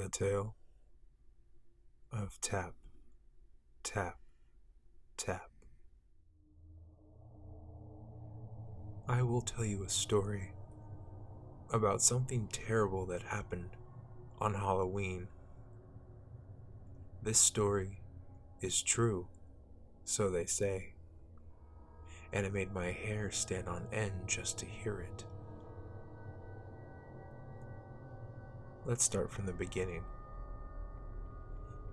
A tale of tap, tap, tap. I will tell you a story about something terrible that happened on Halloween. This story is true, so they say, and it made my hair stand on end just to hear it. Let's start from the beginning.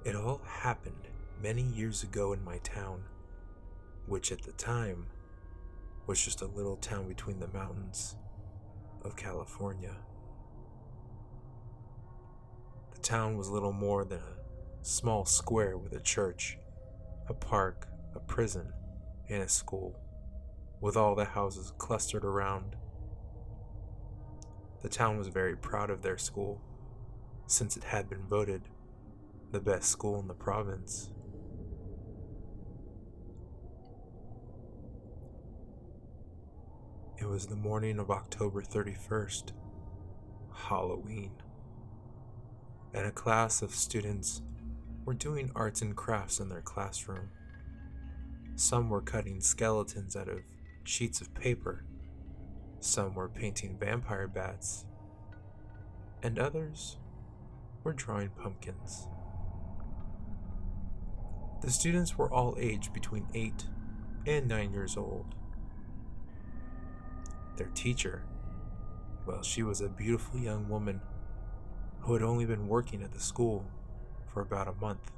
It all happened many years ago in my town, which at the time was just a little town between the mountains of California. The town was little more than a small square with a church, a park, a prison, and a school, with all the houses clustered around. The town was very proud of their school, since it had been voted the best school in the province. It was the morning of October 31st, Halloween, and a class of students were doing arts and crafts in their classroom. Some were cutting skeletons out of sheets of paper, some were painting vampire bats, and others were drawing pumpkins. The students were all aged between 8 and 9 years old. Their teacher, well, she was a beautiful young woman who had only been working at the school for about a month.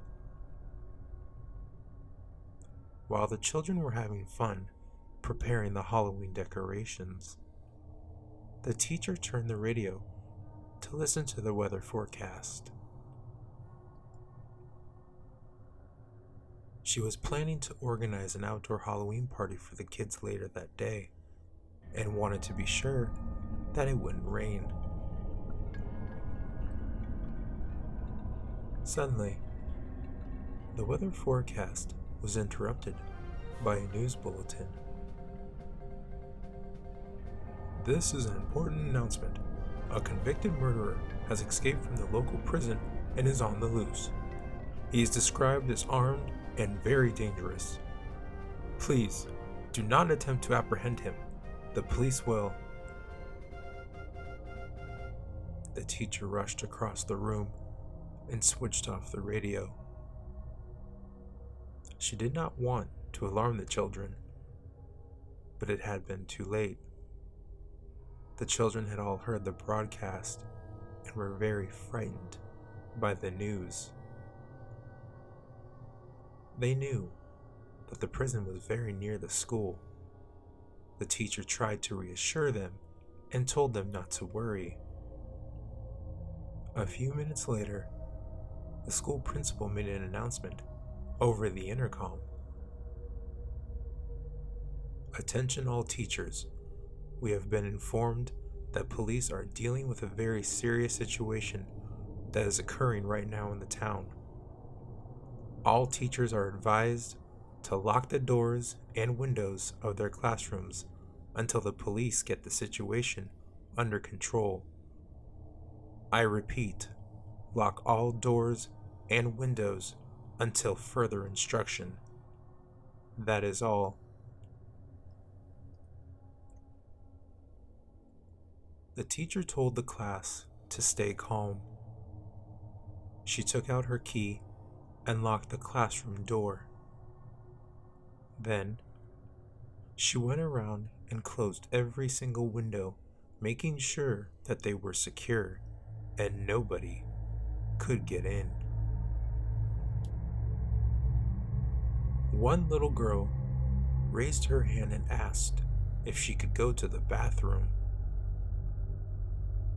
While the children were having fun preparing the Halloween decorations, the teacher turned the radio to listen to the weather forecast. She was planning to organize an outdoor Halloween party for the kids later that day, and wanted to be sure that it wouldn't rain. Suddenly, the weather forecast was interrupted by a news bulletin. This is an important announcement. A convicted murderer has escaped from the local prison and is on the loose. He is described as armed and very dangerous. Please, do not attempt to apprehend him. The police will. The teacher rushed across the room and switched off the radio. She did not want to alarm the children, but it had been too late. The children had all heard the broadcast and were very frightened by the news. They knew that the prison was very near the school. The teacher tried to reassure them and told them not to worry. A few minutes later, the school principal made an announcement over the intercom. Attention all teachers. We have been informed that police are dealing with a very serious situation that is occurring right now in the town. All teachers are advised to lock the doors and windows of their classrooms until the police get the situation under control. I repeat, lock all doors and windows until further instruction. That is all. The teacher told the class to stay calm. She took out her key and locked the classroom door. Then, she went around and closed every single window, making sure that they were secure and nobody could get in. One little girl raised her hand and asked if she could go to the bathroom.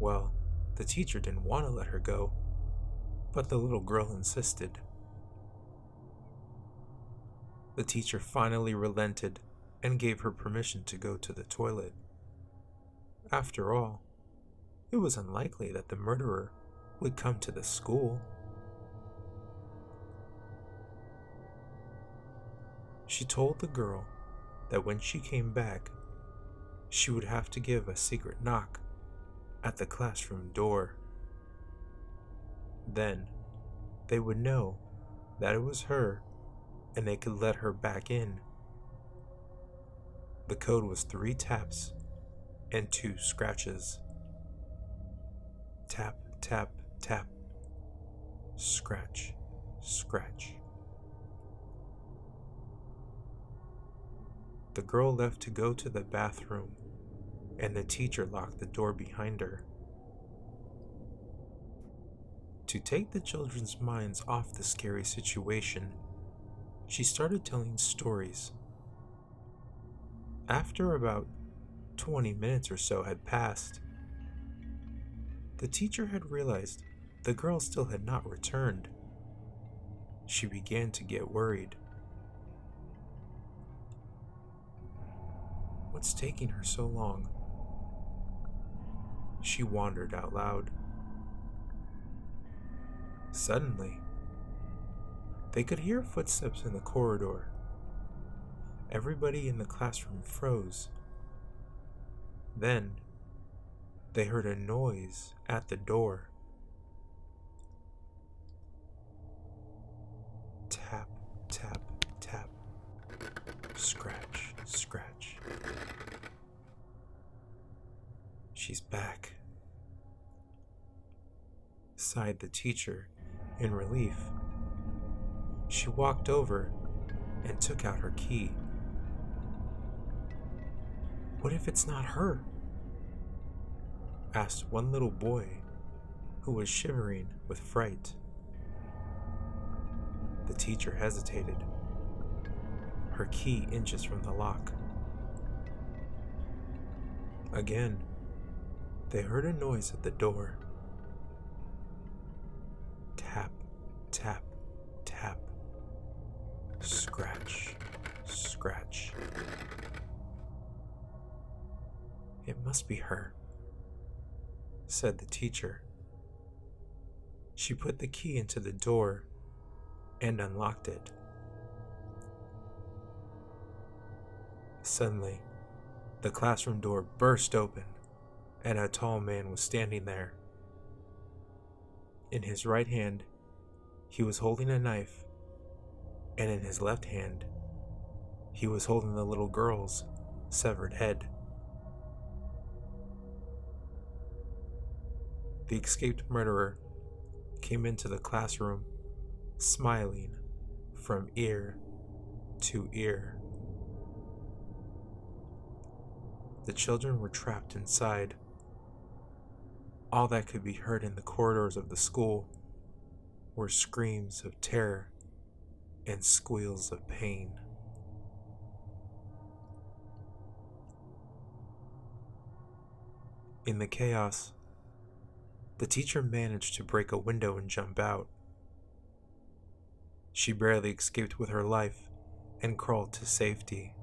Well, the teacher didn't want to let her go, but the little girl insisted. The teacher finally relented and gave her permission to go to the toilet. After all, it was unlikely that the murderer would come to the school. She told the girl that when she came back, she would have to give a secret knock at the classroom door. Then they would know that it was her and they could let her back in. The code was 3 taps and 2 scratches. Tap, tap, tap. Scratch, scratch. The girl left to go to the bathroom, and the teacher locked the door behind her. To take the children's minds off the scary situation, she started telling stories. After about 20 minutes or so had passed, the teacher had realized the girl still had not returned. She began to get worried. What's taking her so long? She wondered out loud. Suddenly, they could hear footsteps in the corridor. Everybody in the classroom froze. Then, they heard a noise at the door. Tap, tap, tap. Scratch, scratch. She's back, sighed the teacher in relief. She walked over and took out her key. What if it's not her? Asked one little boy who was shivering with fright. The teacher hesitated, her key inches from the lock. Again, they heard a noise at the door. Tap, tap, tap. Scratch, scratch. It must be her, said the teacher. She put the key into the door and unlocked it. Suddenly, the classroom door burst open and a tall man was standing there. In his right hand, he was holding a knife, and in his left hand, he was holding the little girl's severed head. The escaped murderer came into the classroom, smiling from ear to ear. The children were trapped inside. All that could be heard in the corridors of the school were screams of terror and squeals of pain. In the chaos, the teacher managed to break a window and jump out. She barely escaped with her life and crawled to safety.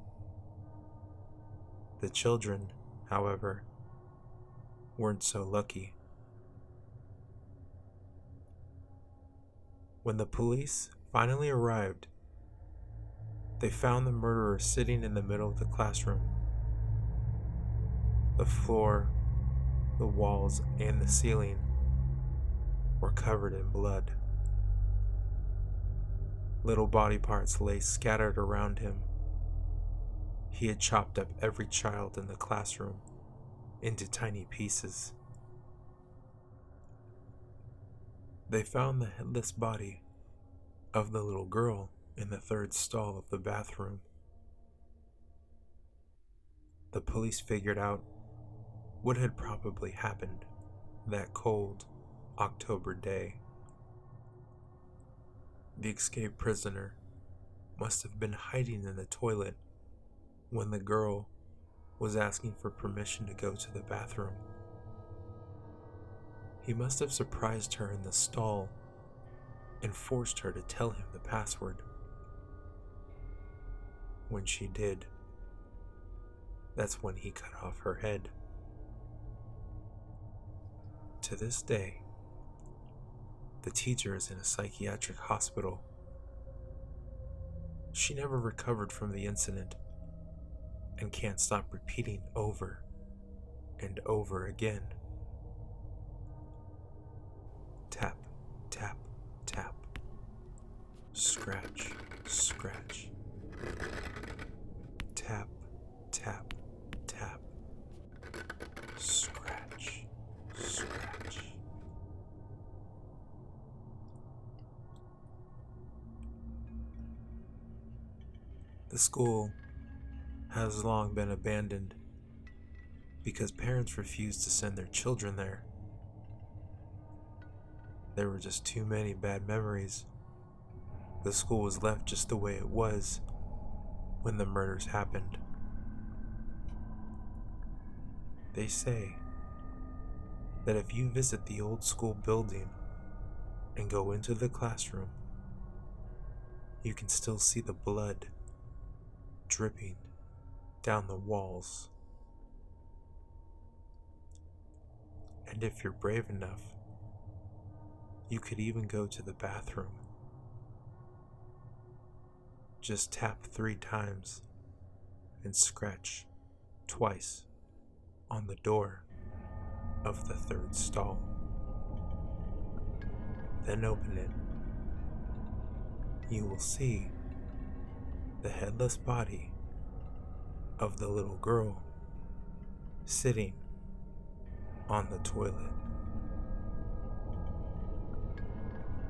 The children, however, weren't so lucky. When the police finally arrived, they found the murderer sitting in the middle of the classroom. The floor, the walls, and the ceiling were covered in blood. Little body parts lay scattered around him. He had chopped up every child in the classroom into tiny pieces. They found the headless body of the little girl in the third stall of the bathroom. The police figured out what had probably happened that cold October day. The escaped prisoner must have been hiding in the toilet when the girl was asking for permission to go to the bathroom. He must have surprised her in the stall and forced her to tell him the password. When she did, that's when he cut off her head. To this day, the teacher is in a psychiatric hospital. She never recovered from the incident and can't stop repeating over and over again. Tap, tap. Scratch, scratch. Tap, tap, tap. Scratch, scratch. The school has long been abandoned because parents refused to send their children there. There were just too many bad memories. The school was left just the way it was when the murders happened. They say that if you visit the old school building and go into the classroom, you can still see the blood dripping down the walls. And if you're brave enough, you could even go to the bathroom. Just tap 3 times and scratch twice on the door of the 3rd stall. Then open it. You will see the headless body of the little girl sitting on the toilet.